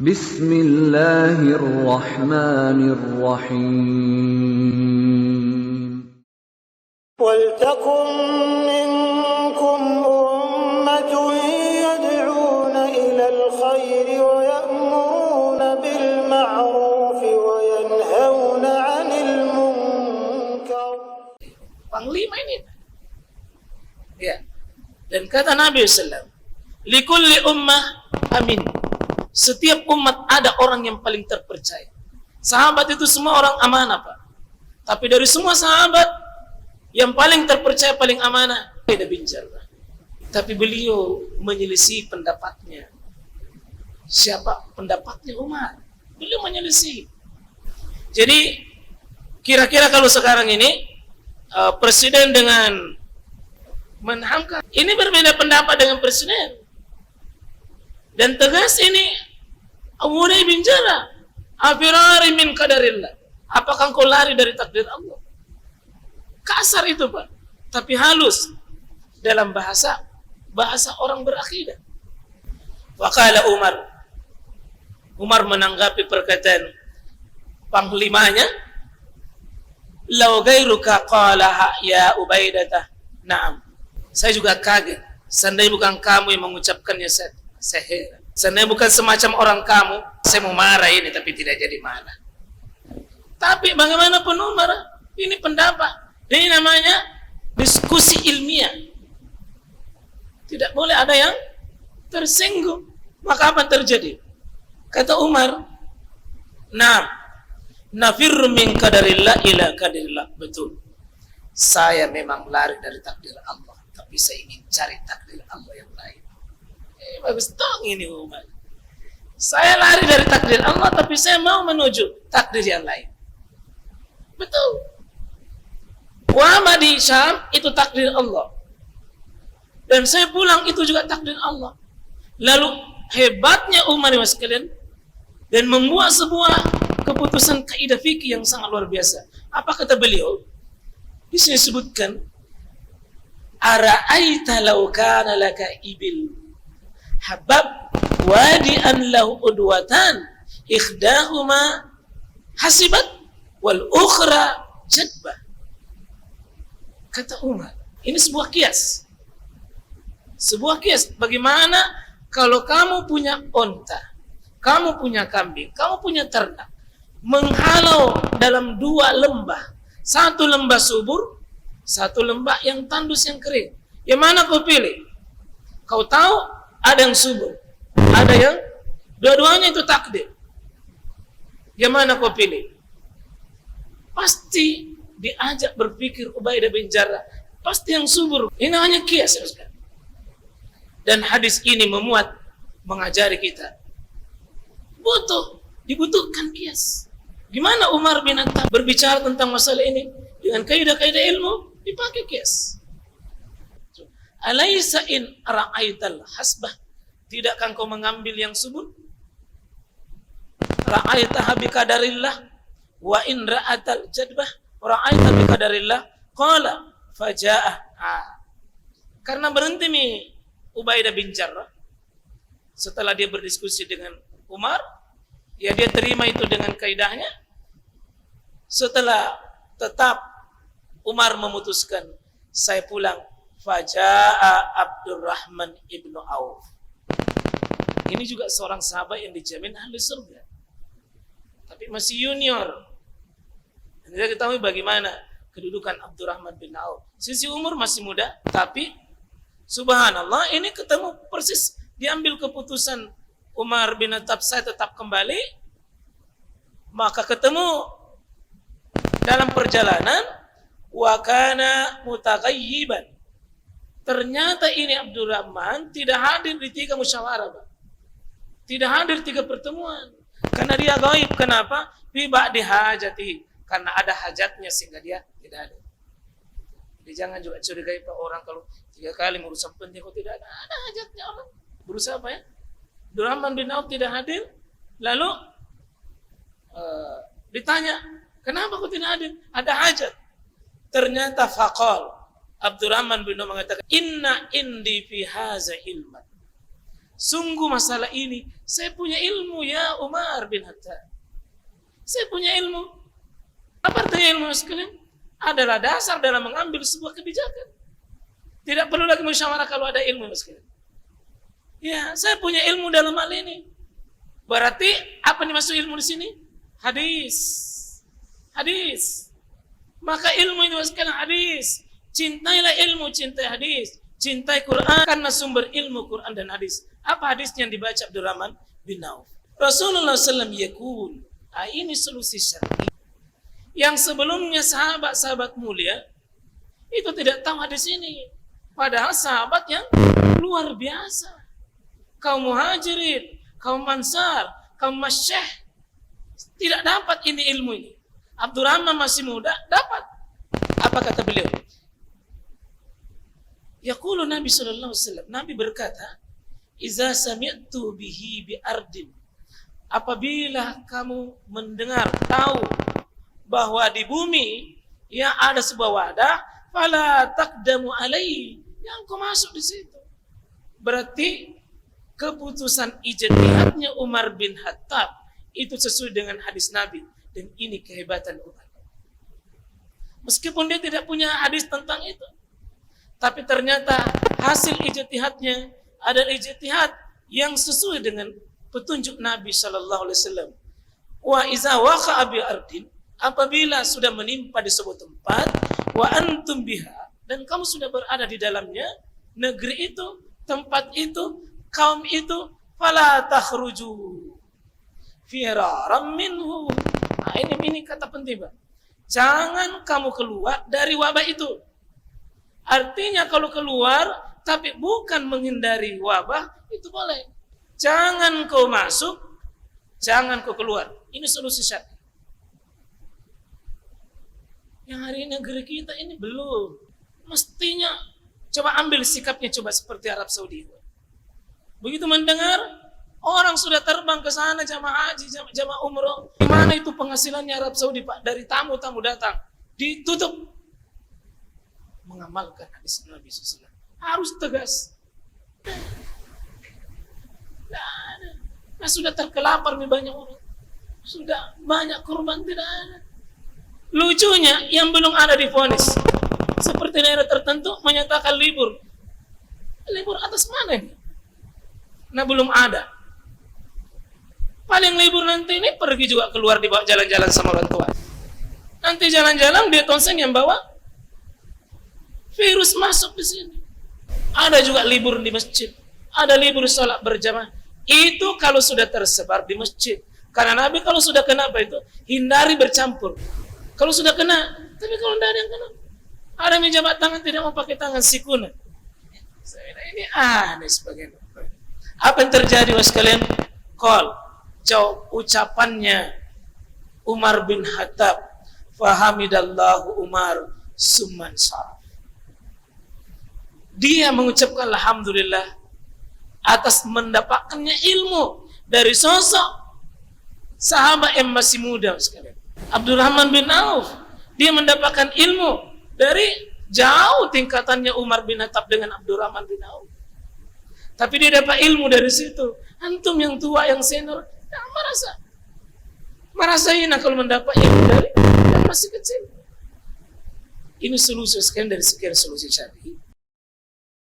Bismillahirrahmanirrahim. وَلْتَكُنْ مِنْكُمْ أُمَّةٌ يَدْعُونَ إِلَى الْخَيْرِ وَيَأْمُرُونَ بِالْمَعْرُوفِ وَيَنْهَوْنَ عَنِ الْمُنْكَرِ. Panglima ini. Ya. Dan kata Nabi SAW, likulli ummah amin. Setiap umat ada orang yang paling terpercaya. Sahabat itu semua orang amanah, Pak. Tapi dari semua sahabat, yang paling terpercaya, paling amanah, Ubaidah bin Jarrah. Tapi beliau menyelisih pendapatnya. Siapa pendapatnya? Umar. Beliau menyelisih. Jadi, kira-kira kalau sekarang ini, presiden dengan menhamkan, ini berbeda pendapat dengan presiden. Dan tegas ini, Ubaidah bin Jarrah, afirari min qadarillah. Apakah engkau lari dari takdir Allah? Kasar itu, Pak, tapi halus dalam bahasa orang berakidah. Waqala Umar menanggapi perkataan panglimanya, "Lau ghairuka qalaha ya Ubaidah." Naam. Saya juga kaget. Seandainya bukan kamu yang mengucapkannya, saya heran. Seandainya bukan semacam orang kamu, saya mau marah ini, tapi tidak jadi marah. Tapi bagaimanapun Umar, ini pendapat. Ini namanya diskusi ilmiah. Tidak boleh ada yang tersinggung. Maka apa terjadi? Kata Umar, nafirru min qadarillah ila qadarillah. Betul. Saya memang lari dari takdir Allah, tapi saya ingin cari takdir Allah yang lain. Bagus dong ini Umar. Saya lari dari takdir Allah, tapi saya mau menuju takdir yang lain. Betul. Wama di Syam itu takdir Allah. Dan saya pulang itu juga takdir Allah. Lalu hebatnya Umar sekalian, dan membuat sebuah keputusan kaidah fikih yang sangat luar biasa. Apa kata beliau? Di sini disebutkan, ara'aita law kana laka ibil habab wadi'an lahu udwatan ikhdahuma hasibat wal ukhra jadbah. Kata Umar, ini sebuah kias. Sebuah kias. Bagaimana kalau kamu punya onta, kamu punya kambing, kamu punya ternak, menghalau dalam dua lembah. Satu lembah subur, satu lembah yang tandus, yang kering. Yang mana kau pilih? Kau tahu ada yang subur, ada yang dua-duanya itu takdir. Yang mana kau pilih? Pasti diajak berpikir Ubaidah bin Jarrah, pasti yang subur. Ini hanya kias. Dan hadis ini mengajari kita, dibutuhkan kias. Gimana Umar bin Khattab berbicara tentang masalah ini? Dengan kaidah-kaidah ilmu, dipakai kias. Alaysa in ra'aital hasbah, tidakkah engkau mengambil yang subur? Ra'aitaha biqadarillah wa in ra'atal jadbah ra'aita biqadarillah qala faja'ah. Karena berhenti Ubaidah bin Jarrah setelah dia berdiskusi dengan Umar, ya dia terima itu dengan kaidahnya. Setelah tetap Umar memutuskan, saya pulang, faja'a Abdurrahman ibnu Auf. Ini juga seorang sahabat yang dijamin ahli surga, tapi masih junior. Dan kita ketahui bagaimana kedudukan Abdurrahman bin Auf. Sisi umur masih muda, tapi subhanallah, ini ketemu persis, diambil keputusan Umar bin Khattab, saya tetap kembali. Maka ketemu dalam perjalanan, wa kana mutaghayyiban. Ternyata ini Abdurrahman tidak hadir di 3 musyawarah, tidak hadir 3 pertemuan, karena dia gaib. Kenapa? Fi ba'di hajati, karena ada hajatnya sehingga dia tidak ada. Jadi jangan juga curigai Pak, orang kalau 3 kali urusan penting kok tidak ada hajatnya orang. Berusaha apa ya? Abdurrahman bin Auf tidak hadir, lalu ditanya, kenapa kok tidak hadir? Ada hajat. Ternyata faqal, Abdurrahman bin Auf mengatakan, inna indi fi haza ilman. sungguh masalah ini saya punya ilmu ya Umar bin Khattab. Saya punya ilmu. Apa artinya ilmu sekalian? Adalah dasar dalam mengambil sebuah kebijakan. Tidak perlu lagi musyawarah kalau ada ilmu sekalian. Ya, saya punya ilmu dalam hal ini. Berarti apa nih masuk ilmu di sini? Hadis. Hadis. Maka ilmu itu sekalian hadis. Cintailah ilmu, cintai hadis. Cintai Quran karena sumber ilmu Quran dan hadis. Apa hadisnya yang dibaca Abdurrahman bin Auf? Rasulullah SAW yakul. Ini solusi syar'i. Yang sebelumnya sahabat-sahabat mulia itu tidak tahu hadis ini. Padahal sahabat yang luar biasa. Kaum muhajirin, kaum ansar, kaum masyayikh tidak dapat ini ilmu ini. Abdurrahman masih muda dapat. Apa kata beliau? Yaqulu Nabi sallallahu alaihi wasallam, Nabi berkata, "Idza sami'tu bihi bi ardin." Apabila kamu mendengar, tahu bahwa di bumi yang ada sebuah wadah, fala taqdamu alaihi, yang kau masuk di situ. Berarti keputusan ijtihadnya Umar bin Khattab itu sesuai dengan hadis Nabi, dan ini kehebatan Umar. Meskipun dia tidak punya hadis tentang itu, tapi ternyata hasil ijtihadnya adalah ijtihad yang sesuai dengan petunjuk Nabi sallallahu alaihi wasallam. Wa iza waqa'a bi ardin, apabila sudah menimpa di sebuah tempat, wa antum biha, dan kamu sudah berada di dalamnya, negeri itu, tempat itu, kaum itu, fala takhruju firaram minhu. Nah, ini kata penting, Pak. Jangan kamu keluar dari wabah itu. Artinya kalau keluar tapi bukan menghindari wabah, itu boleh. Jangan kau masuk, jangan kau keluar. Ini solusi syar'i. Yang hari ini negeri kita ini belum. Mestinya coba ambil sikapnya coba seperti Arab Saudi. Begitu mendengar orang sudah terbang ke sana jamaah haji, jamaah umroh, di mana itu penghasilannya Arab Saudi, Pak? Dari tamu-tamu datang, ditutup. Mengamalkan hadis Nabi SAW harus tegas. Nah, sudah terkelapar nih banyak orang, sudah banyak korban, tidak ada. Lucunya yang belum ada divonis, seperti daerah tertentu menyatakan libur atas mana ini? Nah, belum ada. Paling libur nanti ini pergi juga keluar dibawa jalan-jalan sama orang tua. Nanti jalan-jalan dia tonseng yang bawa virus masuk di sini. Ada juga libur di masjid, ada libur sholat berjamaah. Itu kalau sudah tersebar di masjid. Karena Nabi kalau sudah kena apa itu, hindari bercampur. Kalau sudah kena, tapi kalau tidak ada yang kena, ada yang jabat tangan tidak mau pakai tangan sikuna. Ini aneh sebagainya. Apa yang terjadi was kalian? Jawab ucapannya Umar bin Khattab, fahamidallahu Umar summan saraf. Dia mengucapkan alhamdulillah atas mendapatkannya ilmu dari sosok sahabat yang masih muda sekalian. Abdurrahman bin Auf, dia mendapatkan ilmu dari jauh tingkatannya Umar bin Khattab dengan Abdurrahman bin Auf. Tapi dia dapat ilmu dari situ. Antum yang tua, yang senior, merasa hina kalau mendapat ilmu dari yang masih kecil. Ini solusi sekian dari sekian solusi syar'i